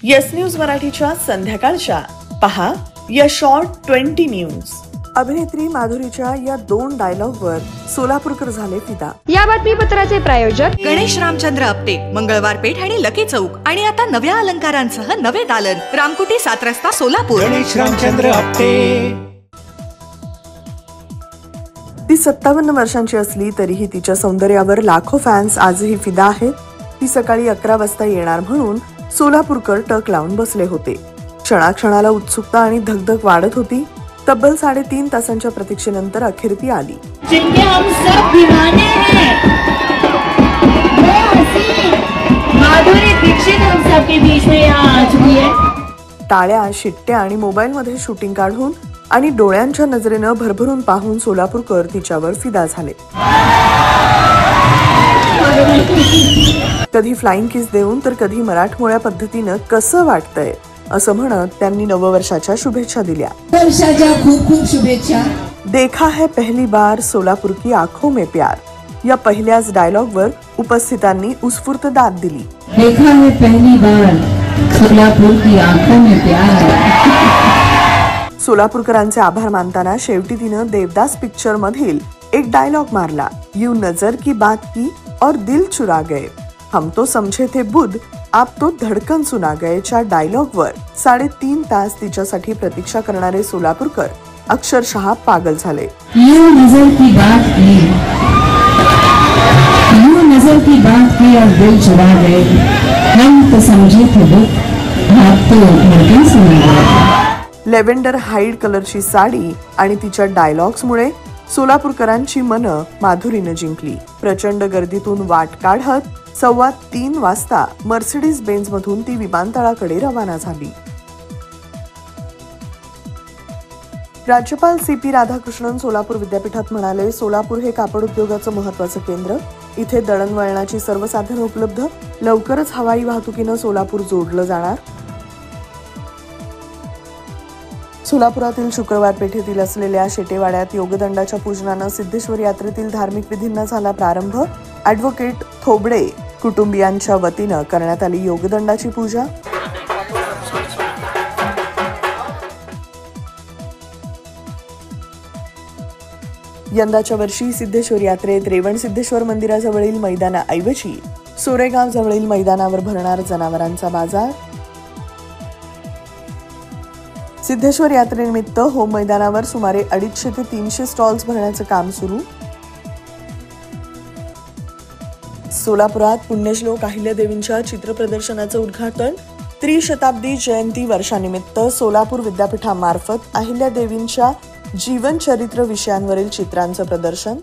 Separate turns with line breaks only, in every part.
Yes news मराठीच्या संध्याकाळच्या पहा या शॉर्ट 20 न्यूज। अभिनेत्री माधुरीच्या या 2 डायलॉगवर सोलापूरकर झाले फिदा।
या बातमीपत्राचे प्रायोजक
गणेश रामचंद्र आपटे, मंगळवार पेठ आणि लकी चौक आणि आता नव्या अलंकारांसह नवे दालन, रामकुटी 7 रस्ता सोलापूर।
गणेश रामचंद्र आपटे।
ती 57 वर्षांची असली तरीही तिच्या सौंदर्यावर लाखो फॅन्स आजही फिदा आहेत। ती सकाळी 11 वाजता येणार म्हणून सोलापूरकर टक लावून बसले होते। क्षणाक्षणाला उत्सुकता आणि धगधग वाढत होती। तब्बल 3.5 तासांच्या प्रतीक्षेनंतर अखेर ती आली।
जिनके हम सब दीवाने हैं, वो हसी माधुरी दीक्षित हम सबके बीच में यहाँ आ चुकी है।
टाळ्या, शिट्ट्या आणि मोबाईलमध्ये शूटिंग काढून आणि डोळ्यांच्या नजरेनं भरभरून पाहून सोलापूरकर तिच्यावर फिदा झाले। कधी फ्लाइंग किस देऊन तर कधी मराठमोळ्या पद्धतीनं कसं वाटतंय असं म्हणत त्यांनी नववर्षाच्या शुभेच्छा दिल्या।
वर्षाच्या खूप खूप शुभेच्छा।
देखा है पहली बार सोलापूर की आंखों में प्यार या पहिल्याच डायलॉगवर उपस्थितांनी उत्स्फूर्त दाद दिली।
देखा है पहली बार सोलापूर की आंखों में प्यार।
सोलापूरकरांचे आभार मानताना शेवटी तिनं देवदास पिक्चर मधील एक डायलॉग मारला। यू नजर की बात की और दिल चुरा गए, हम तो समझे थे बुध, आप तो धडकन सुना गए च्या डायलॉगवर 3.5 तास तिच्यासाठी प्रतीक्षा करणारे सोलापूरकर अक्षरशः पागल झाले।
यू नजर की बात की, यू नजर की बात की और दिल चुरा गए, हम तो समझे थे बुध, आप तो धडकन सुना गए।
लेव्हेंडर हाईड कलरची साडी आणि तिच्या डायलॉग्समुळे सोलापूरकरांची मनं माधुरीनं जिंकली। प्रचंड गर्दीतून वाट काढत 3:15 वाजता मर्सिडीज बेंझ मधून ती विमानतळाकडे रवाना झाली। राज्यपाल CP राधाकृष्णन सोलापूर विद्यापीठात म्हणाले, सोलापूर हे कापड उद्योगाचं महत्त्वाचं केंद्र, इथे दळणवळणाची सर्व साधनं उपलब्ध, लवकरच हवाई वाहतुकीनं सोलापूर जोडलं जाणार। सोलापुरातील शुक्रवार पेठेतील असलेल्या शेटेवाड्यात योगदंडाच्या पूजनानं सिद्धेश्वर यात्रेतील धार्मिक विधींना झाला प्रारंभ। ॲडव्होकेट थोबडे कुटुंबियांच्या वतीनं करण्यात आली योगदंडाची पूजा। यंदाच्या वर्षी सिद्धेश्वर यात्रेत रेवण सिद्धेश्वर मंदिराजवळील मैदानाऐवजी सोरेगाव जवळील मैदानावर भरणार जनावरांचा बाजार। सिद्धेश्वर यात्रेनिमित्त होम मैदानावर सुमारे 250 ते 300 स्टॉल्स भरण्याचं काम सुरू। सोलापुरात पुण्यश्लोक अहिल्यादेवींच्या चित्रप्रदर्शनाचं उद्घाटन। त्रिशताब्दी जयंती वर्षानिमित्त सोलापूर विद्यापीठामार्फत अहिल्यादेवींच्या जीवनचरित्र विषयांवरील चित्रांचं प्रदर्शन।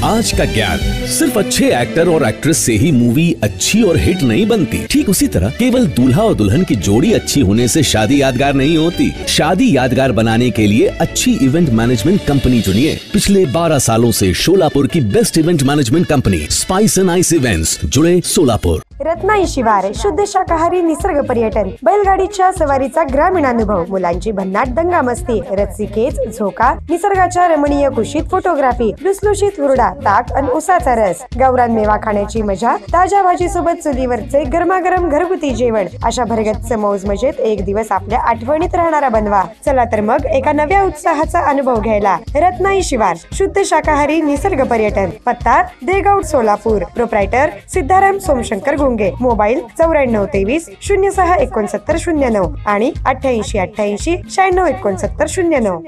आज का ज्ञान, सिर्फ अच्छे एक्टर और एक्ट्रेस से ही मूवी अच्छी और हिट नहीं बनती। ठीक उसी तरह केवल दूल्हा और दुल्हन की जोड़ी अच्छी होने से शादी यादगार नहीं होती। शादी यादगार बनाने के लिए अच्छी इवेंट मैनेजमेंट कंपनी चुनिए। पिछले 12 सालों से सोलापुर की best event management company spice end ice events, जुड़े सोलापुर।
रत्नाई शिवार, शुद्ध शाकाहारी निसर्ग पर्यटन, बैलगाडीच्या सवारीचा ग्रामीण अनुभव, मुलांची भन्नाट दंगामस्ती, रस्सीखेच, झोका, निसर्गाच्या रमणीय कुशीत फोटोग्राफी, लुसलुशीत हुरडा, ताक आणि उसाचा रस, गावरान मेवा खाण्याची मजा, ताज्या भाजी सोबत चुलीवरचे गरमागरम घरगुती जेवण, अशा भरगच्च मौज मजेत एक दिवस आपल्या आठवणीत राहणारा बनवा। चला तर मग एका नव्या उत्साहाचा अनुभव घ्यायला रत्नाई शिवार, शुद्ध शाकाहारी निसर्ग पर्यटन, पत्ता देगाव सोलापूर, प्रोप्रायटर सिद्धाराम सोमशंकर गुंगे, मोबाईल 9423 06 69 09 आणि 88 88 96 69 09।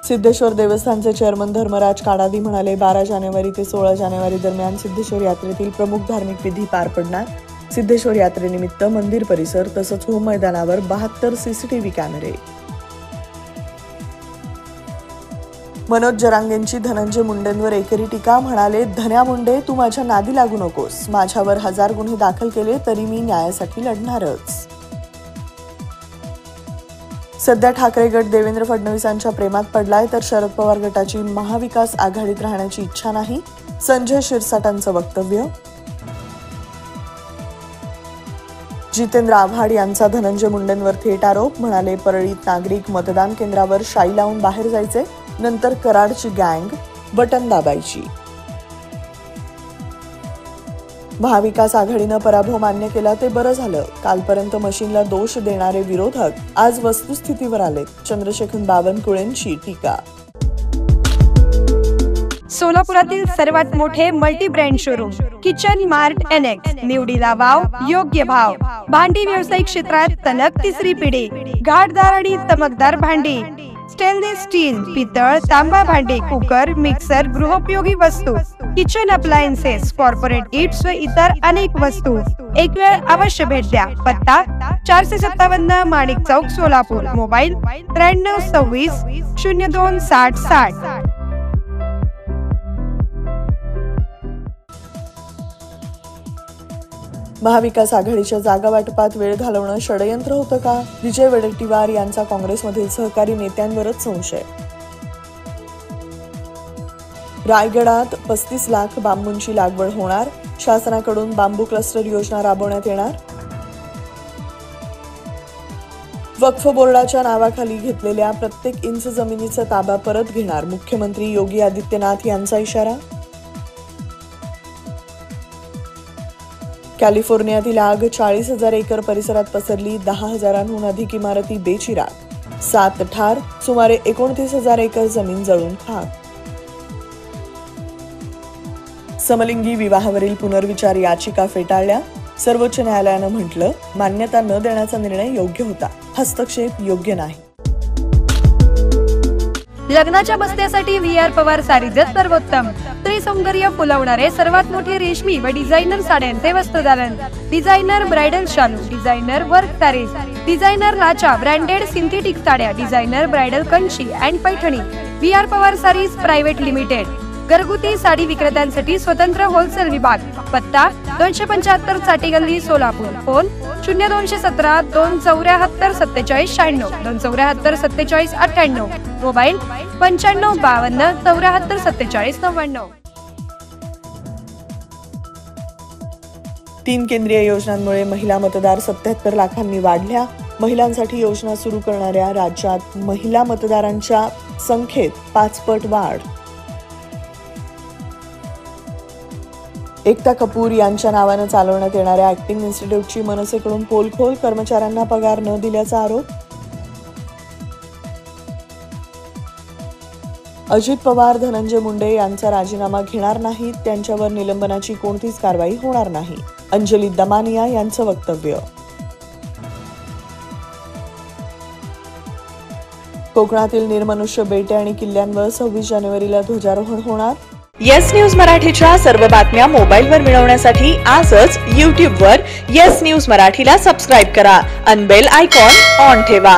सिद्धेश्वर देवस्थानचे चेअरमन धर्मराज काडादी म्हणाले, 12 जानेवारी ते 16 जानेवारी दरम्यान सिद्धेश्वर यात्रेतील प्रमुख धार्मिक विधी पार पडणार। सिद्धेश्वर यात्रेनिमित्त मंदिर परिसर तसंच होम मैदानावर 72 CCTV कॅमेरे। मनोज जरांगेंची धनंजय मुंडेंवर एकेरी टीका, म्हणाले, धन्या मुंडे तू माझ्या नादी लागू नकोस, माझ्यावर 1000 गुन्हे दाखल केले तरी मी न्यायासाठी लढणारच। सध्या ठाकरे गट देवेंद्र फडणवीसांच्या प्रेमात पडलाय तर शरद पवार गटाची महाविकास आघाडीत राहण्याची इच्छा नाही, संजय शिरसाटांचं वक्तव्य। जितेंद्र आव्हाड यांचा धनंजय मुंडेंवर थेट आरोप, म्हणाले, परळीत नागरिक मतदान केंद्रावर शाई लावून बाहेर जायचे, नंतर कराडची गँग बटन दाबायची। महाविकास आघाडीनं पराभव मान्य केला ते बरं झालं. कालपर्यंत मशीनला दोष देणारे विरोधक आज वस्तुस्थितीवर आले. चंद्रशेखर बावनकुळेंची टीका.
सोलापुरातील सर्वात मोठे multi brand showroom kitchen mart NX. निवडीला वाव, योग्य भाव. भांडी व्यावसायिक क्षेत्रात सलग तिसरी पिढी. घाटदार आणि चमकदार भांडी, स्टेनलेस स्टील, पितळ, तांबा भांडी, कुकर, मिक्सर, गृहोपयोगी वस्तू, किचन अप्लायन्सेस, कॉर्पोरेट गिफ्ट्स व इतर अनेक वस्तू. एक वेळ अवश्य भेट द्या. पत्ता 457 माणिक चौक, सोलापूर. मोबाईल 9326 02 60 60.
महाविकास आघाडीच्या जागा वाटपात वेळ घालवणं षडयंत्र होतं का? विजय वडेट्टीवार यांचा काँग्रेसमधील सहकारी नेत्यांवरच संशय. रायगडात 35 लाख बांबूंची लागवड होणार. शासनाकडून बांबू क्लस्टर योजना राबवण्यात येणार. वक्फ बोर्डाच्या नावाखाली घेतलेल्या प्रत्येक इंच जमिनीचा ताबा परत घेणार. मुख्यमंत्री योगी आदित्यनाथ यांचा इशारा. कॅलिफोर्नियातील आग 40,000 एकर परिसरात पसरली. 10,000हून अधिक इमारती बेचिराग. 7 ठार. सुमारे 29,000 एकर जमीन जळून खाक. समलिंगी विवाहावरील पुनर्विचार याचिका फेटाळल्या. सर्वोच्च न्यायालयानं म्हटलं, मान्यता न देण्याचा निर्णय योग्य होता. हस्तक्षेप योग्य नाही.
लग्नाच्या बस्त्यासाठी VR पवार सारीजच सर्वोत्तम. स्त्री सौंदर्य फुलवणारे सर्वात मोठे रेशमी व डिझायनर साड्यांचे वस्त्रदालन. डिझायनर ब्रायडल शालू, डिझायनर वर्क सारीज, डिझायनर लाचा, ब्रँडेड सिंथेटिक साड्या, designer bridal Kanchi and Paithani. VR Pawar saris private limited. घरगुती साडी विक्रेत्यांसाठी स्वतंत्र होलसेल विभाग. पत्ता 275 चाटी गल्ली, सोलापूर. फोन 0217 274 47 96 274 47 98. मोबाईल 95 52 74 47 99.
3 केंद्रीय योजनांमुळे महिला मतदार 77 लाखांनी वाढल्या. महिलांसाठी योजना सुरू करणाऱ्या राज्यात महिला मतदारांच्या संख्येत 5 पट वाढ. एकता कपूर यांच्या नावानं चालवण्यात येणाऱ्या ऍक्टिंग इन्स्टिट्यूटची मनसेकडून पोलखोल. कर्मचाऱ्यांना पगार न दिल्याचा आरोप. अजित पवार धनंजय मुंडे यांचा राजीनामा घेणार नाहीत. त्यांच्यावर निलंबनाची कोणतीच कारवाई होणार नाही. अंजली दमानिया यांचं वक्तव्य. कोकणातील निर्मनुष्य बेटे आणि किल्ल्यांवर 26 जानेवारीला ध्वजारोहण होणार.
येस न्यूज मराठीच्या सर्व बातम्या मोबाईलवर मिळवण्यासाठी आजच YouTubeवर येस न्यूज मराठीला सबस्क्राईब करा आणि बेल आयकॉन ऑन ठेवा.